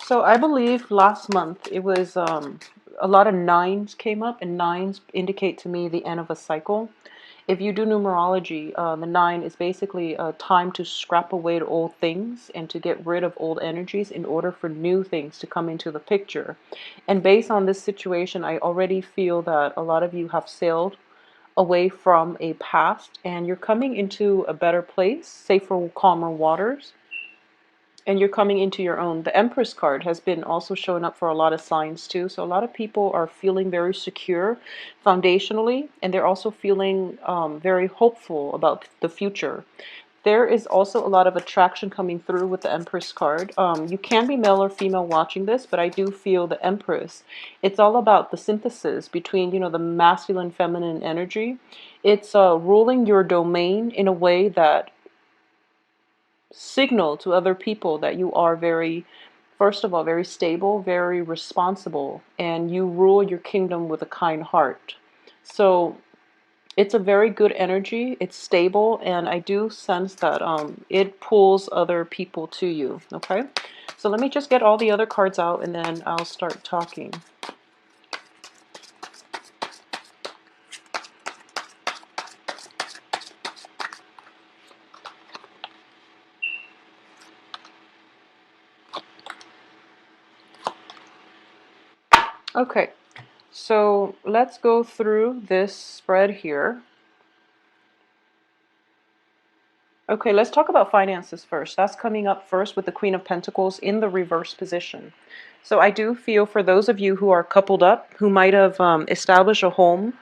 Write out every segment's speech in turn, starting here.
So I believe last month it was a lot of nines came up, and nines indicate to me the end of a cycle. If you do numerology, the nine is basically a time to scrap away the old things and to get rid of old energies in order for new things to come into the picture. And based on this situation, I already feel that a lot of you have sailed away from a past and you're coming into a better place, safer, calmer waters, and you're coming into your own. The Empress card has been also showing up for a lot of signs too. So a lot of people are feeling very secure foundationally, and they're also feeling very hopeful about the future. There is also a lot of attraction coming through with the Empress card. You can be male or female watching this, but I do feel the Empress. It's all about the synthesis between, the masculine, feminine energy. It's ruling your domain in a way that signal to other people that you are very, first of all, very stable, very responsible, and you rule your kingdom with a kind heart. So it's a very good energy. It's stable, and I do sense that it pulls other people to you. Okay, so let me just get all the other cards out, and then I'll start talking. Okay, so let's go through this spread here. Okay, let's talk about finances first. That's coming up first with the Queen of Pentacles in the reverse position. So I do feel for those of you who are coupled up, who might have established a home,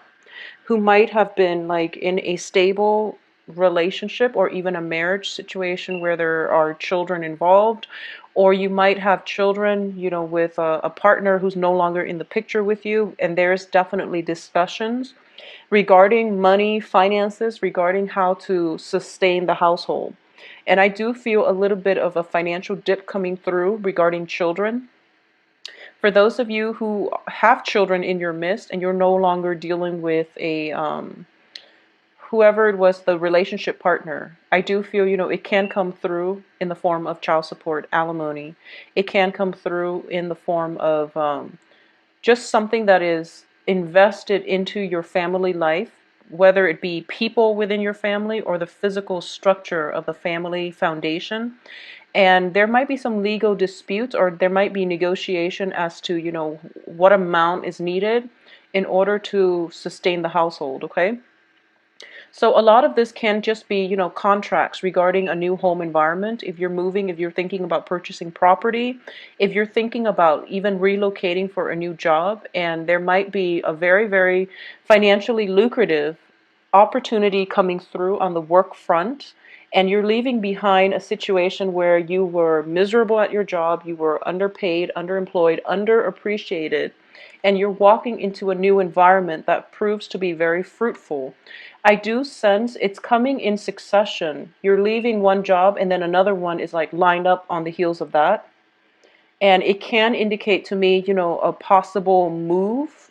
who might have been like in a stable relationship or even a marriage situation where there are children involved, or you might have children, with a partner who's no longer in the picture with you, and there's definitely discussions regarding money, finances, regarding how to sustain the household. And I do feel a little bit of a financial dip coming through regarding children. For those of you who have children in your midst and you're no longer dealing with a whoever it was, the relationship partner, I do feel, it can come through in the form of child support, alimony. It can come through in the form of just something that is invested into your family life, whether it be people within your family or the physical structure of the family foundation. And there might be some legal disputes, or there might be negotiation as to, what amount is needed in order to sustain the household, okay? So a lot of this can just be, contracts regarding a new home environment. If you're moving, if you're thinking about purchasing property, if you're thinking about even relocating for a new job, and there might be a very, very financially lucrative opportunity coming through on the work front, and you're leaving behind a situation where you were miserable at your job, you were underpaid, underemployed, underappreciated, and you're walking into a new environment that proves to be very fruitful. I do sense it's coming in succession. You're leaving one job and then another one is like lined up on the heels of that. And it can indicate to me, a possible move.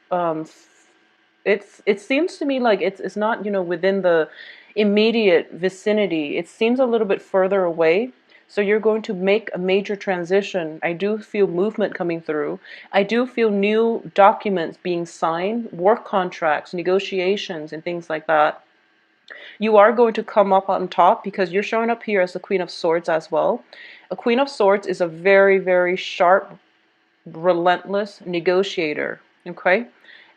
It seems to me like it's not, within the immediate vicinity. It seems a little bit further away. So you're going to make a major transition. I do feel movement coming through. I do feel new documents being signed, work contracts, negotiations, and things like that. You are going to come up on top because you're showing up here as the Queen of Swords as well. A Queen of Swords is a very, very sharp, relentless negotiator, okay?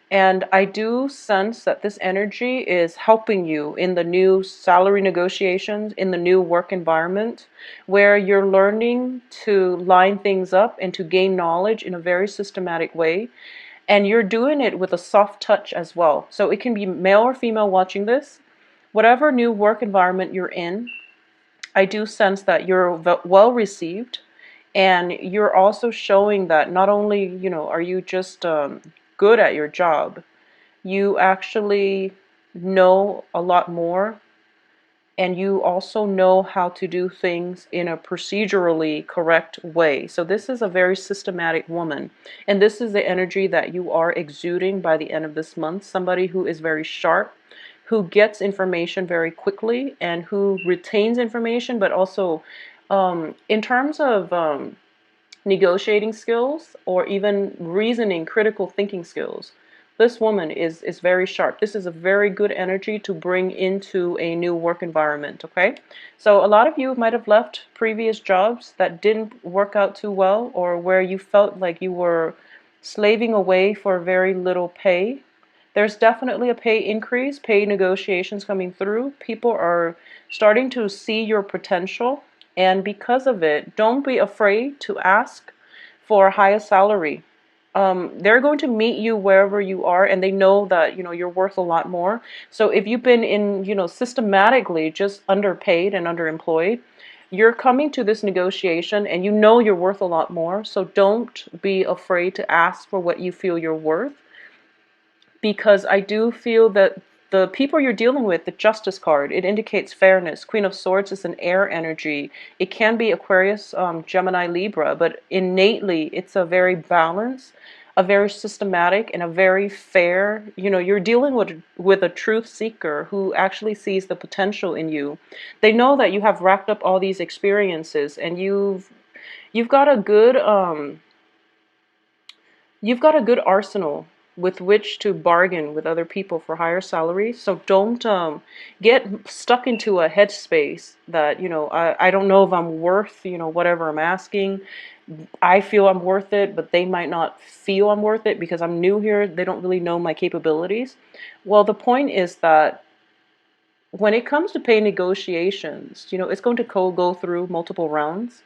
And I do sense that this energy is helping you in the new salary negotiations, in the new work environment, where you're learning to line things up and to gain knowledge in a very systematic way. And you're doing it with a soft touch as well. So it can be male or female watching this. Whatever new work environment you're in, I do sense that you're well received, and you're also showing that not only, are you just good at your job, you actually know a lot more, and you also know how to do things in a procedurally correct way. So this is a very systematic woman, and this is the energy that you are exuding by the end of this month. Somebody who is very sharp, who gets information very quickly, and who retains information, but also in terms of negotiating skills, or even reasoning, critical thinking skills. This woman is very sharp. This is a very good energy to bring into a new work environment, okay? So a lot of you might have left previous jobs that didn't work out too well, or where you felt like you were slaving away for very little pay. There's definitely a pay increase, pay negotiations coming through. People are starting to see your potential, and because of it, don't be afraid to ask for a higher salary. They're going to meet you wherever you are, and they know that you're worth a lot more. So if you've been in systematically just underpaid and underemployed, you're coming to this negotiation and you know you're worth a lot more. So don't be afraid to ask for what you feel you're worth, because I do feel that the people you're dealing with, the Justice card, it indicates fairness. Queen of Swords is an air energy. It can be Aquarius, Gemini, Libra, but innately it's a very balanced, a very systematic, and a very fair. You're dealing with a truth seeker who actually sees the potential in you. They know that you have racked up all these experiences, and you've got a good arsenal with which to bargain with other people for higher salaries. So don't get stuck into a headspace that, I don't know if I'm worth, whatever I'm asking. I feel I'm worth it, but they might not feel I'm worth it because I'm new here. They don't really know my capabilities. Well, the point is that when it comes to pay negotiations, it's going to go through multiple rounds.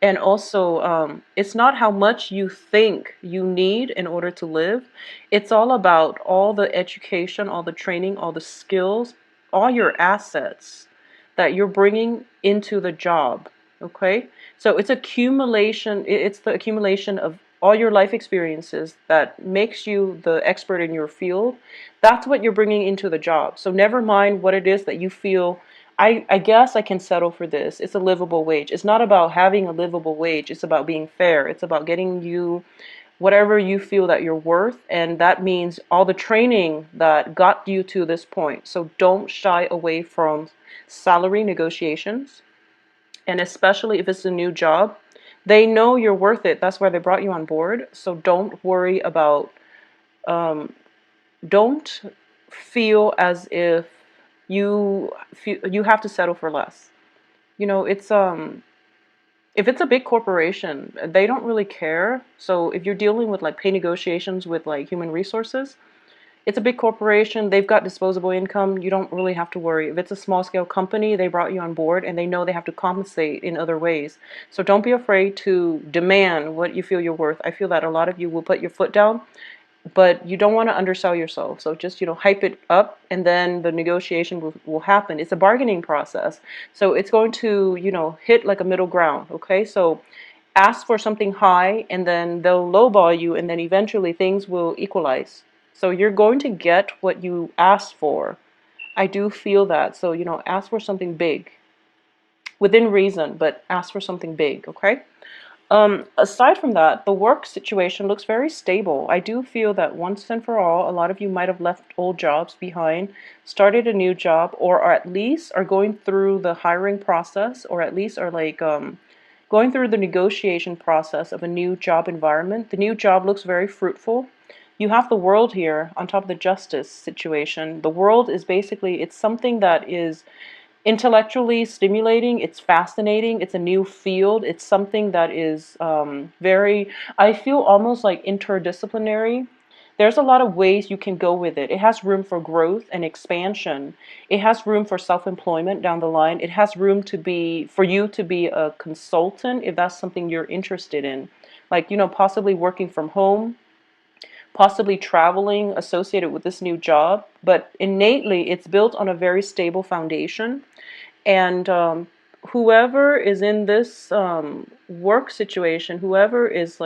And also, it's not how much you think you need in order to live. It's all about all the education, all the training, all the skills, all your assets that you're bringing into the job. Okay? So it's accumulation. It's the accumulation of all your life experiences that makes you the expert in your field. That's what you're bringing into the job. So never mind what it is that you feel. I guess I can settle for this. It's a livable wage. It's not about having a livable wage. It's about being fair. It's about getting you whatever you feel that you're worth. And that means all the training that got you to this point. So don't shy away from salary negotiations. And especially if it's a new job, they know you're worth it. That's why they brought you on board. So don't worry about, don't feel as if you have to settle for less. It's if it's a big corporation, they don't really care. So if you're dealing with like pay negotiations with like human resources, it's a big corporation, they've got disposable income, you don't really have to worry. If it's a small scale company, they brought you on board and they know they have to compensate in other ways. So don't be afraid to demand what you feel you're worth. I feel that a lot of you will put your foot down, but you don't want to undersell yourself. So just, hype it up, and then the negotiation will happen. It's a bargaining process. So it's going to, hit like a middle ground. Okay. So ask for something high, and then they'll lowball you, and then eventually things will equalize. So you're going to get what you asked for. I do feel that. So, ask for something big within reason, but ask for something big. Okay. Aside from that, the work situation looks very stable. I do feel that once and for all, a lot of you might have left old jobs behind, started a new job, or at least are going through the hiring process, or at least are like going through the negotiation process of a new job environment. The new job looks very fruitful. You have the world here on top of the justice situation. The world is basically, it's something that is intellectually stimulating, it's fascinating, it's a new field, it's something that is very, I feel almost like interdisciplinary. There's a lot of ways you can go with it. It has room for growth and expansion. It has room for self-employment down the line. It has room for you to be a consultant if that's something you're interested in. Like, possibly working from home, possibly traveling associated with this new job, but innately it's built on a very stable foundation. And whoever is in this work situation, whoever's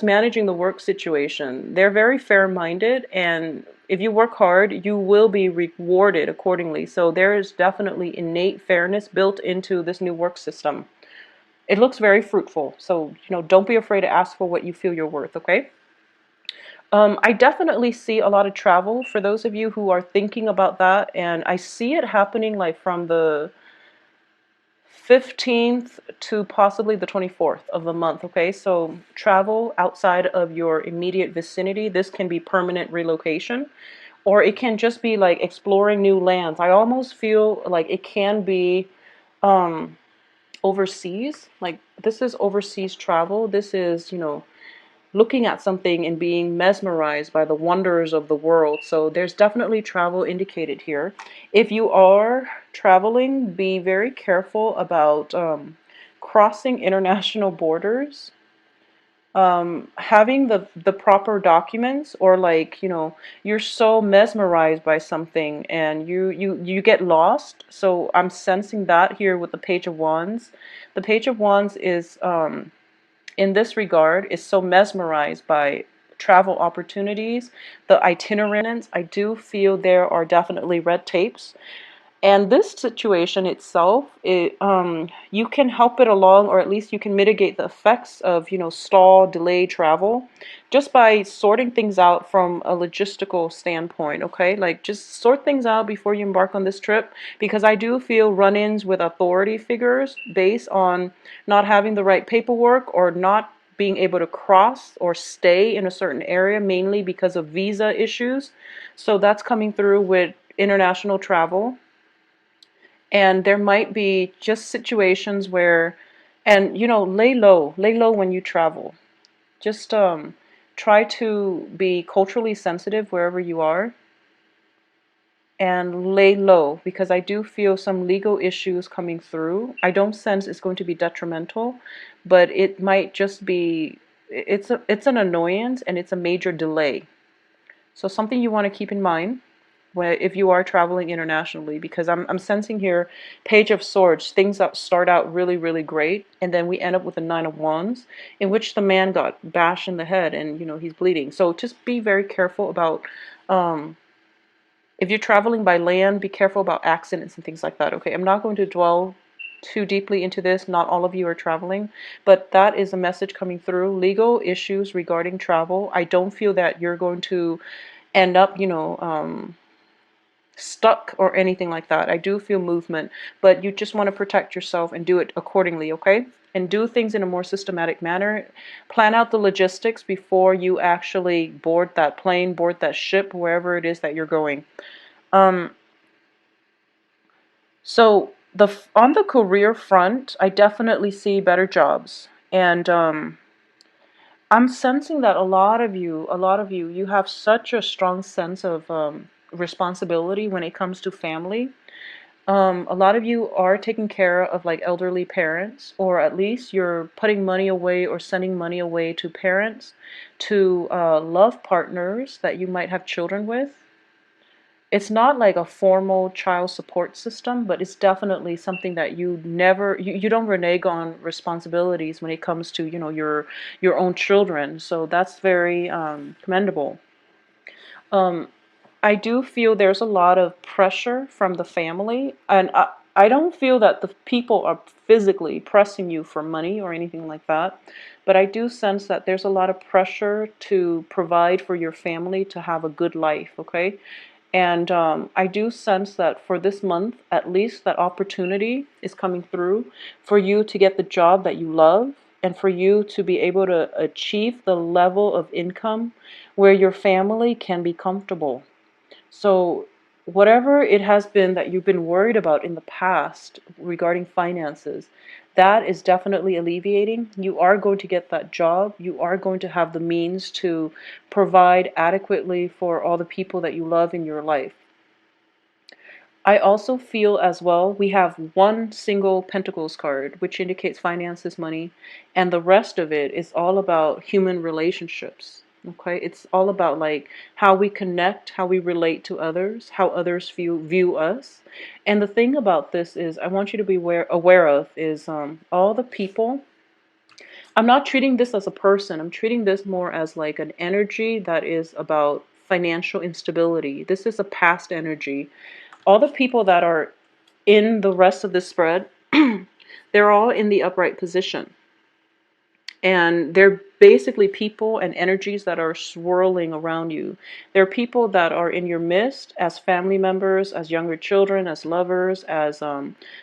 managing the work situation, they're very fair-minded, and if you work hard, you will be rewarded accordingly. So there is definitely innate fairness built into this new work system. It looks very fruitful. So, don't be afraid to ask for what you feel you're worth, okay? I definitely see a lot of travel for those of you who are thinking about that, and I see it happening like from the 15th to possibly the 24th of the month. Okay, so travel outside of your immediate vicinity. This can be permanent relocation, or it can just be like exploring new lands. I almost feel like it can be um, overseas. Like this is overseas travel. This is, looking at something and being mesmerized by the wonders of the world. So there's definitely travel indicated here. If you are traveling, be very careful about crossing international borders, having the proper documents, or like, you're so mesmerized by something and you get lost. So I'm sensing that here with the Page of Wands. The Page of Wands is in this regard is so mesmerized by travel opportunities, the itinerants. I do feel there are definitely red tapes. And this situation itself, you can help it along, or at least you can mitigate the effects of, stall, delay travel, just by sorting things out from a logistical standpoint, okay? Like, just sort things out before you embark on this trip, because I do feel run-ins with authority figures based on not having the right paperwork, or not being able to cross or stay in a certain area, mainly because of visa issues. So that's coming through with international travel. And there might be just situations where, and lay low when you travel. Just try to be culturally sensitive wherever you are, and lay low, because I do feel some legal issues coming through. I don't sense it's going to be detrimental, but it might just be, it's an annoyance, and it's a major delay. So something you want to keep in mind if you are traveling internationally, because I'm sensing here Page of Swords, things that start out really, really great, and then we end up with the Nine of Wands, in which the man got bashed in the head, and he's bleeding. So just be very careful about, if you're traveling by land, be careful about accidents and things like that. Okay, I'm not going to dwell too deeply into this. Not all of you are traveling, but that is a message coming through. Legal issues regarding travel. I don't feel that you're going to end up, stuck or anything like that. I do feel movement, but you just want to protect yourself and do it accordingly, okay? And do things in a more systematic manner. Plan out the logistics before you actually board that plane, board that ship, wherever it is that you're going. So on the career front, I definitely see better jobs, and I'm sensing that a lot of you, you have such a strong sense of responsibility when it comes to family. A lot of you are taking care of like elderly parents, or at least you're putting money away or sending money away to parents, to love partners that you might have children with. It's not like a formal child support system, but it's definitely something that you don't renege on responsibilities when it comes to, your own children. So that's very commendable. I do feel there's a lot of pressure from the family, and I don't feel that the people are physically pressing you for money or anything like that, but I do sense that there's a lot of pressure to provide for your family to have a good life, okay? And I do sense that for this month, at least, that opportunity is coming through for you to get the job that you love, and for you to be able to achieve the level of income where your family can be comfortable. So whatever it has been that you've been worried about in the past regarding finances, that is definitely alleviating. You are going to get that job. You are going to have the means to provide adequately for all the people that you love in your life. I also feel as well, we have one single Pentacles card, which indicates finances, money, and the rest of it is all about human relationships. Okay, it's all about like how we connect, how we relate to others, how others view us. And the thing about this is, I want you to be aware of is all the people. I'm not treating this as a person. I'm treating this more as like an energy that is about financial instability. This is a past energy. All the people that are in the rest of the spread, they're all in the upright position. And they're basically people and energies that are swirling around you. They're people that are in your midst as family members, as younger children, as lovers, as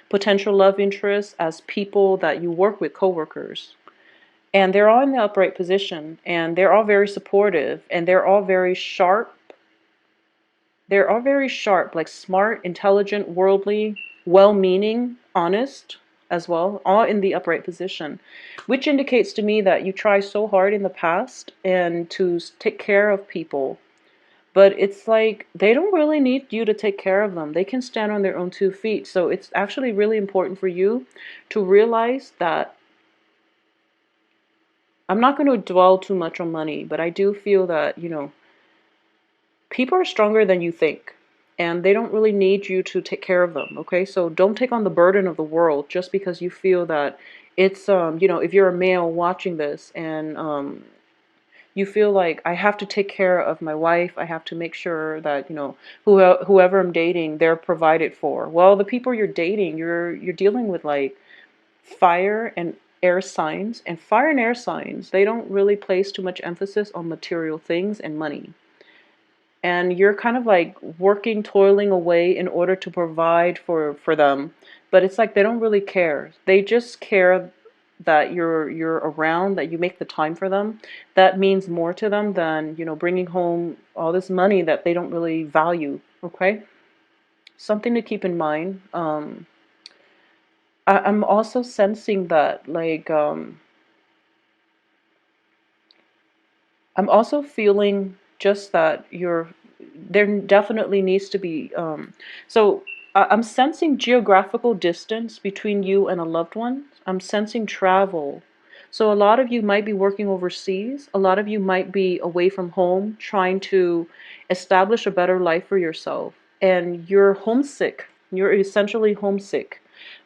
potential love interests, as people that you work with, coworkers. And they're all in the upright position, and they're all very supportive, and they're all very sharp. They're all very sharp, like smart, intelligent, worldly, well-meaning, honest as well, all in the upright position, which indicates to me that you try so hard in the past and to take care of people, but it's like they don't really need you to take care of them. They can stand on their own 2 feet. So it's actually really important for you to realize that I'm not going to dwell too much on money, but I do feel that, people are stronger than you think, and they don't really need you to take care of them, okay? So don't take on the burden of the world just because you feel that it's, if you're a male watching this and you feel like I have to take care of my wife, I have to make sure that, whoever I'm dating, they're provided for. Well, the people you're dating, you're dealing with like fire and air signs, and fire and air signs, they don't really place too much emphasis on material things and money. And you're kind of like working, toiling away in order to provide for them, but it's like they don't really care. They just care that you're around, that you make the time for them. That means more to them than, bringing home all this money that they don't really value. Okay, something to keep in mind. I'm also sensing that, like, I'm also feeling just that there definitely needs to be, so I'm sensing geographical distance between you and a loved one. I'm sensing travel. So a lot of you might be working overseas. A lot of you might be away from home trying to establish a better life for yourself. And you're homesick. You're essentially homesick,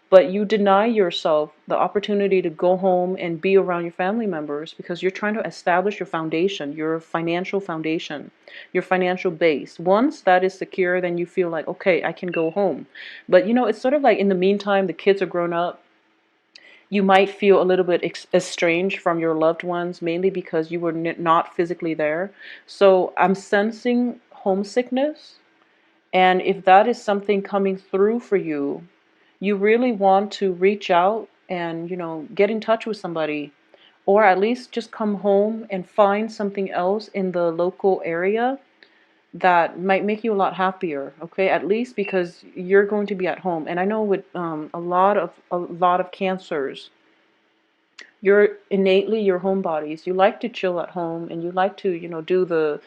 but you deny yourself the opportunity to go home and be around your family members because you're trying to establish your foundation, your financial foundation, your financial base. Once that is secure, then you feel like, okay, I can go home. But it's sort of like in the meantime, the kids are grown up. You might feel a little bit estranged from your loved ones, mainly because you were not physically there. So I'm sensing homesickness. And if that is something coming through for you, you really want to reach out and, get in touch with somebody, or at least just come home and find something else in the local area that might make you a lot happier, okay? At least because you're going to be at home. And I know with a lot of cancers, you're innately your homebodies. You like to chill at home, and you like to, do the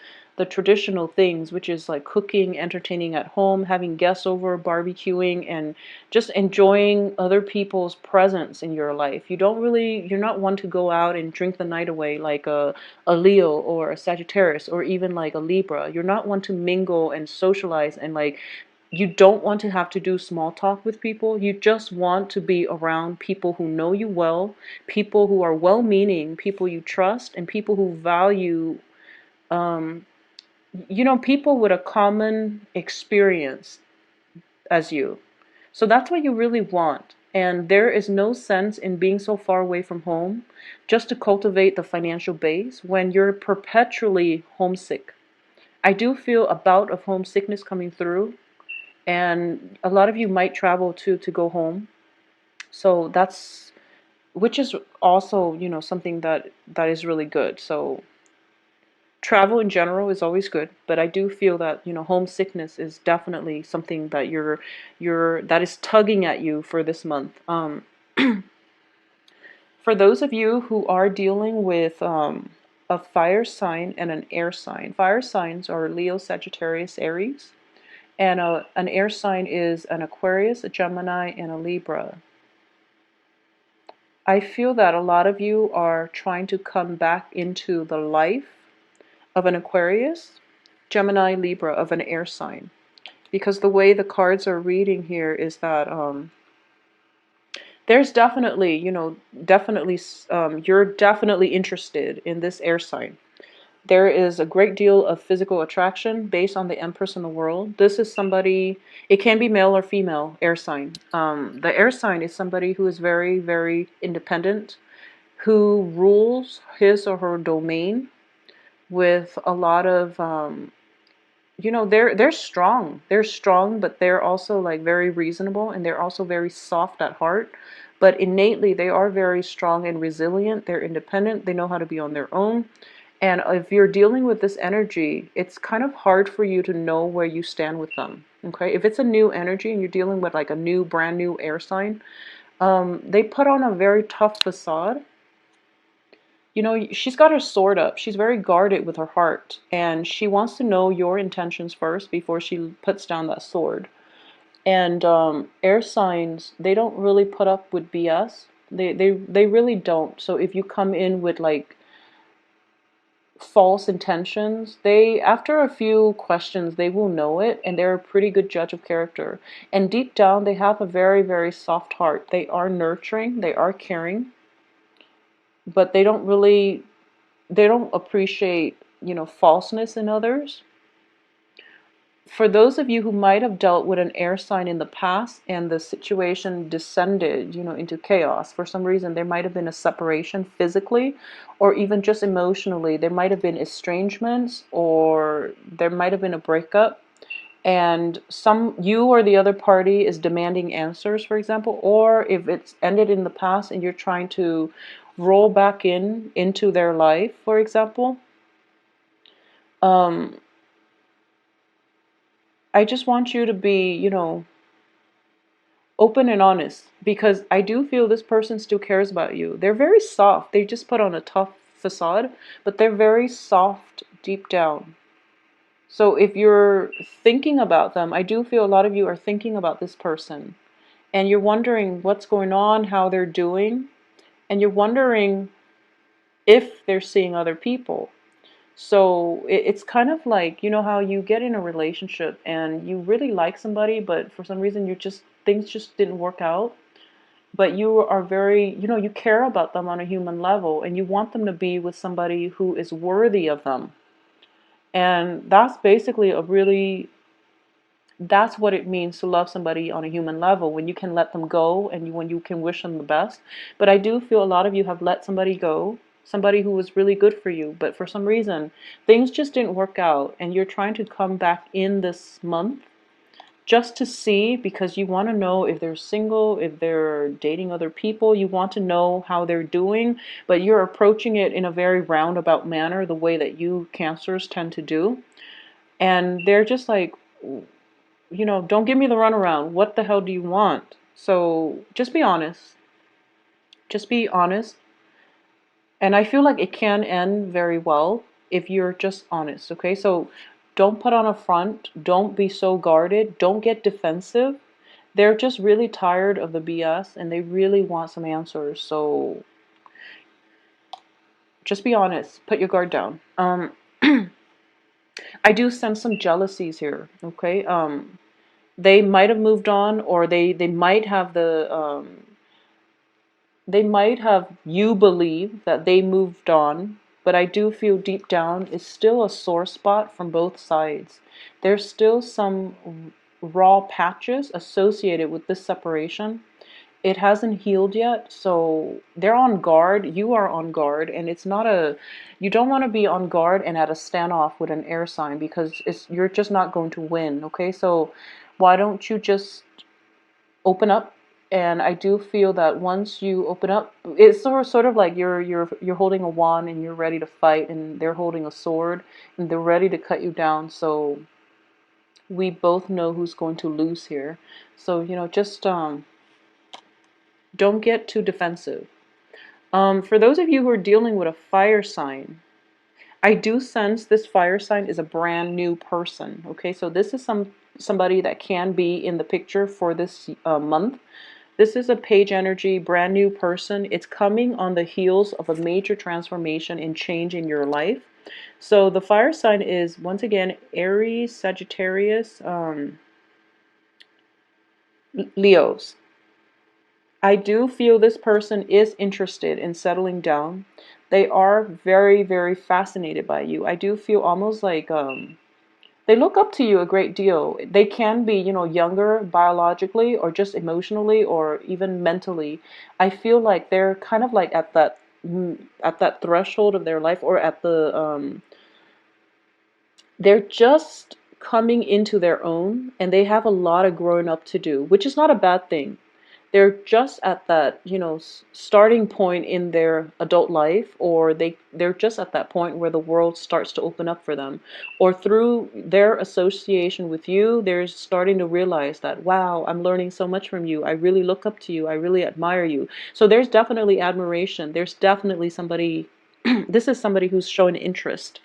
traditional things, which is like cooking, entertaining at home, having guests over, barbecuing, and just enjoying other people's presence in your life. You're not one to go out and drink the night away like a Leo or a Sagittarius or even like a Libra. You're not one to mingle and socialize, and like you don't want to have to do small talk with people. You just want to be around people who know you well, people who are well-meaning, people you trust, and people who value, um, people with a common experience as you. So that's what you really want. And there is no sense in being so far away from home just to cultivate the financial base when you're perpetually homesick. I do feel a bout of homesickness coming through, and a lot of you might travel to go home. So that's, which is also, something that is really good. So travel in general is always good, but I do feel that, homesickness is definitely something that that is tugging at you for this month. For those of you who are dealing with a fire sign and an air sign, fire signs are Leo, Sagittarius, Aries. And an air sign is an Aquarius, a Gemini, and a Libra. I feel that a lot of you are trying to come back into the life of an Aquarius, Gemini, Libra, of an air sign. Because the way the cards are reading here is that there's definitely, you're definitely interested in this air sign. There is a great deal of physical attraction based on the Empress in the world. This is somebody, it can be male or female air sign. The air sign is somebody who is very, very independent, who rules his or her domain with a lot of they're strong. They're strong, but they're also like very reasonable, and they're also very soft at heart. But innately, they are very strong and resilient. They're independent. They know how to be on their own. And if you're dealing with this energy, it's kind of hard for you to know where you stand with them. Okay, if it's a new energy and you're dealing with like a new, brand new air sign, they put on a very tough facade. She's got her sword up. She's very guarded with her heart, and she wants to know your intentions first before she puts down that sword. And air signs, they don't really put up with BS. They really don't. So if you come in with like false intentions, they after a few questions they will know it, and they're a pretty good judge of character. And deep down, they have a very, very soft heart. They are nurturing, they are caring, but they don't appreciate, falseness in others. For those of you who might have dealt with an air sign in the past and the situation descended, into chaos, for some reason there might have been a separation physically or even just emotionally. There might have been estrangements, or there might have been a breakup, and you or the other party is demanding answers, for example, or if it's ended in the past and you're trying to roll back into their life, for example. um I just want you to be, open and honest, because I do feel this person still cares about you. They're very soft. They just put on a tough facade, but they're very soft deep down. So if you're thinking about them, I do feel a lot of you are thinking about this person, and you're wondering what's going on, how they're doing, and you're wondering if they're seeing other people. So it's kind of like, how you get in a relationship and you really like somebody, but for some reason things just didn't work out. But you are very, you care about them on a human level, and you want them to be with somebody who is worthy of them. And that's what it means to love somebody on a human level, when you can let them go and when you can wish them the best. But I do feel a lot of you have let somebody go, somebody who was really good for you, but for some reason things just didn't work out, and you're trying to come back in this month just to see, because you want to know if they're single, if they're dating other people. You want to know how they're doing, but you're approaching it in a very roundabout manner, the way that you Cancers tend to do. And they're just like, don't give me the runaround. What the hell do you want? So just be honest. Just be honest. And I feel like it can end very well if you're just honest, okay? So don't put on a front. Don't be so guarded. Don't get defensive. They're just really tired of the BS, and they really want some answers. So just be honest. Put your guard down. I do sense some jealousies here, okay? They might have moved on, or they might have they might have you believe that they moved on, but I do feel deep down it's still a sore spot from both sides. There's still some raw patches associated with this separation. It hasn't healed yet, so they're on guard. You are on guard, and it's not you don't want to be on guard and at a standoff with an air sign, because you're just not going to win, okay? So why don't you just open up? And I do feel that once you open up, it's sort of like you're holding a wand and you're ready to fight, and they're holding a sword and they're ready to cut you down. So we both know who's going to lose here. So just don't get too defensive. For those of you who are dealing with a fire sign, I do sense this fire sign is a brand new person. Okay, so this is somebody that can be in the picture for this month. This is a page energy, brand new person. It's coming on the heels of a major transformation and change in your life. So the fire sign is, once again, Aries, Sagittarius, Leos. I do feel this person is interested in settling down. They are very, very fascinated by you. I do feel almost like they look up to you a great deal. They can be, younger biologically or just emotionally or even mentally. I feel like they're kind of like at at that threshold of their life, or at the they're just coming into their own, and they have a lot of growing up to do, which is not a bad thing. They're just at that, starting point in their adult life, or they're just at that point where the world starts to open up for them, or through their association with you, they're starting to realize that, wow, I'm learning so much from you. I really look up to you. I really admire you. So there's definitely admiration. There's definitely somebody. This is somebody who's showing interest.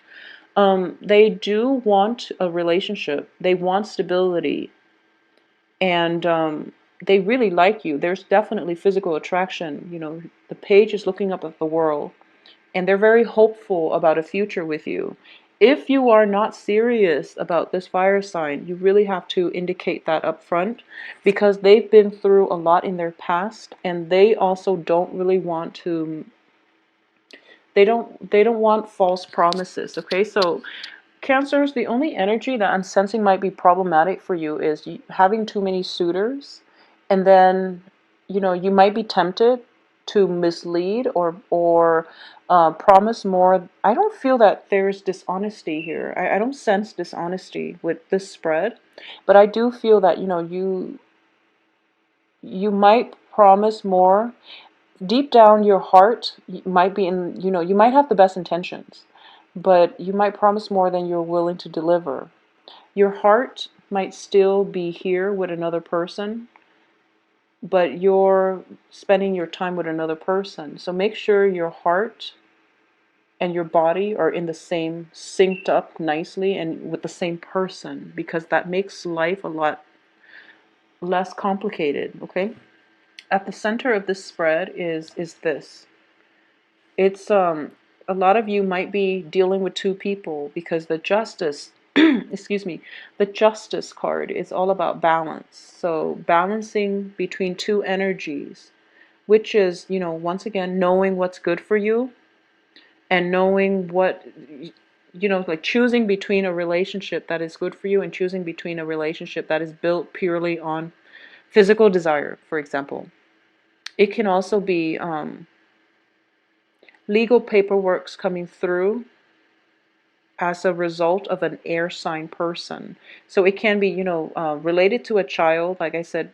They do want a relationship. They want stability, and they really like you. There's definitely physical attraction. The page is looking up at the world, and they're very hopeful about a future with you. If you are not serious about this fire sign, you really have to indicate that up front, because they've been through a lot in their past, and they also don't really want to. They don't want false promises. Okay, so Cancers, the only energy that I'm sensing might be problematic for you is having too many suitors, and then you might be tempted to mislead, or promise more. I don't feel that there's dishonesty here. I don't sense dishonesty with this spread, but I do feel that you might promise more. Deep down, your heart might be in, you might have the best intentions, but you might promise more than you're willing to deliver. Your heart might still be here with another person, but you're spending your time with another person. So make sure your heart and your body are in the same, synced up nicely and with the same person, because that makes life a lot less complicated. Okay, at the center of this spread is this. It's a lot of you might be dealing with two people, because the justice excuse me, the justice card is all about balance. So balancing between two energies, which is, once again, knowing what's good for you, and knowing what, like choosing between a relationship that is good for you, and choosing between a relationship that is built purely on physical desire, for example. It can also be legal paperwork's coming through as a result of an air sign person. So it can be, related to a child, like I said,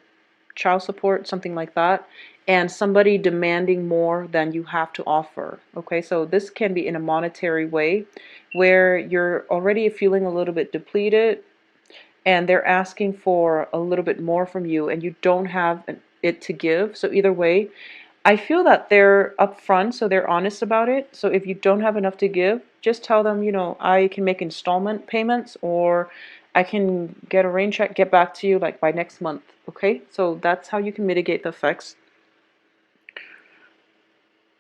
child support, something like that, and somebody demanding more than you have to offer. Okay, so this can be in a monetary way, where you're already feeling a little bit depleted, and they're asking for a little bit more from you, and you don't have it to give. So either way, I feel that they're upfront, so they're honest about it. So if you don't have enough to give, just tell them, I can make installment payments, or I can get a rain check, get back to you like by next month. Okay, so that's how you can mitigate the effects.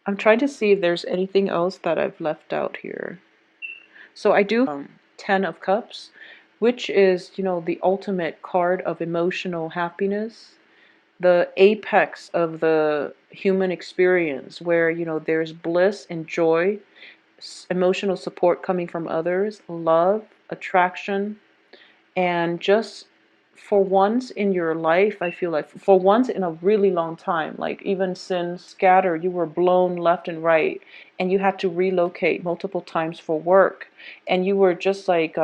I'm trying to see if there's anything else that I've left out here. So I do 10 of Cups, which is, the ultimate card of emotional happiness, the apex of the human experience, where there's bliss and joy, emotional support coming from others, love, attraction, and just for once in your life, I feel like for once in a really long time, like even since Scatter, you were blown left and right, and you had to relocate multiple times for work, and you were just like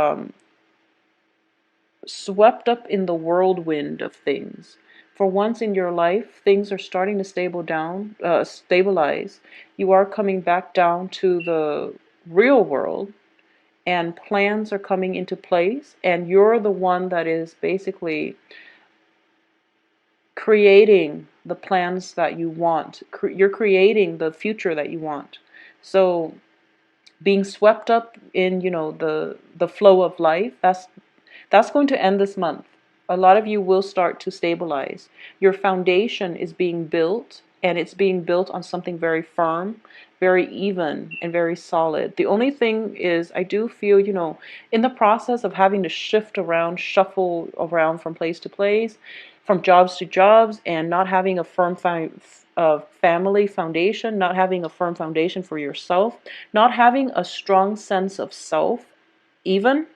swept up in the whirlwind of things. For once in your life, things are starting to stabilize. You are coming back down to the real world, and plans are coming into place, and you're the one that is basically creating the plans that you want. You're creating the future that you want. So being swept up in, the flow of life, that's going to end this month. A lot of you will start to stabilize. Your foundation is being built, and it's being built on something very firm, very even, and very solid. The only thing is, I do feel, in the process of having to shift around, shuffle around from place to place, from jobs to jobs, and not having a firm family foundation, not having a firm foundation for yourself, not having a strong sense of self, even.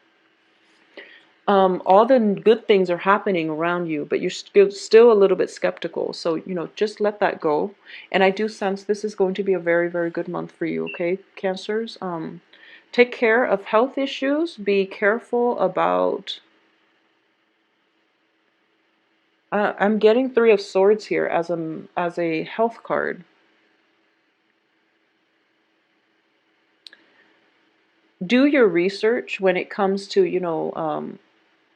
all the good things are happening around you, but you're still a little bit skeptical. So, just let that go. And I do sense this is going to be a very, very good month for you, okay, Cancers? Take care of health issues. Be careful about... I'm getting Three of Swords here as a health card. Do your research when it comes to,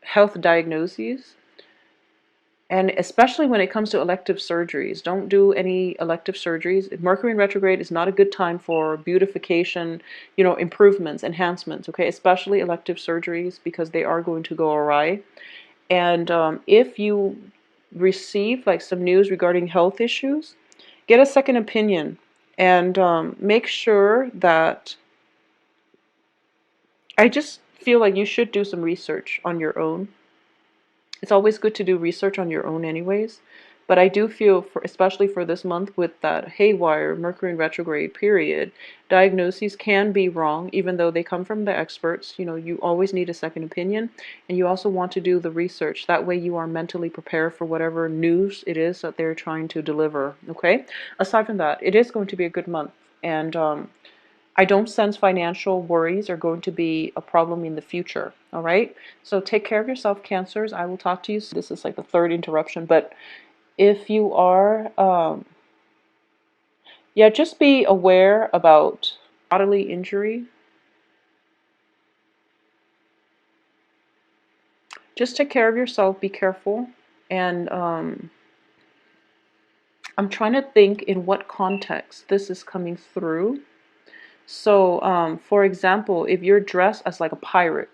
health diagnoses. And especially when it comes to elective surgeries, don't do any elective surgeries. Mercury in retrograde is not a good time for beautification, improvements, enhancements, okay? Especially elective surgeries, because they are going to go awry. And if you receive like some news regarding health issues, get a second opinion, and make sure that... I just feel like you should do some research on your own. It's always good to do research on your own anyways, but I do feel, especially for this month with that haywire Mercury in retrograde period, diagnoses can be wrong even though they come from the experts. You always need a second opinion, and you also want to do the research. That way you are mentally prepared for whatever news it is that they're trying to deliver, okay? Aside from that, it is going to be a good month, and I don't sense financial worries are going to be a problem in the future, all right? So take care of yourself, Cancers. I will talk to you soon. This is like the third interruption, but if you are, yeah, just be aware about bodily injury. Just take care of yourself, be careful, and I'm trying to think in what context this is coming through. So, for example, if you're dressed as like a pirate,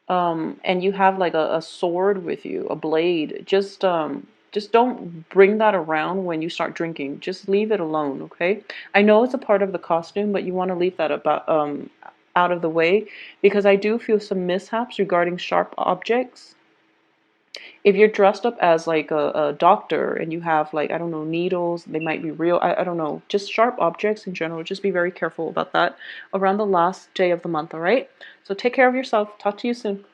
and you have like a sword with you, a blade, just don't bring that around when you start drinking. Just leave it alone, okay? I know it's a part of the costume, but you want to leave that about out of the way, because I do feel some mishaps regarding sharp objects. If you're dressed up as like a doctor and you have, like, I don't know, needles, they might be real, I don't know, just sharp objects in general, just be very careful about that around the last day of the month, all right? So take care of yourself. Talk to you soon.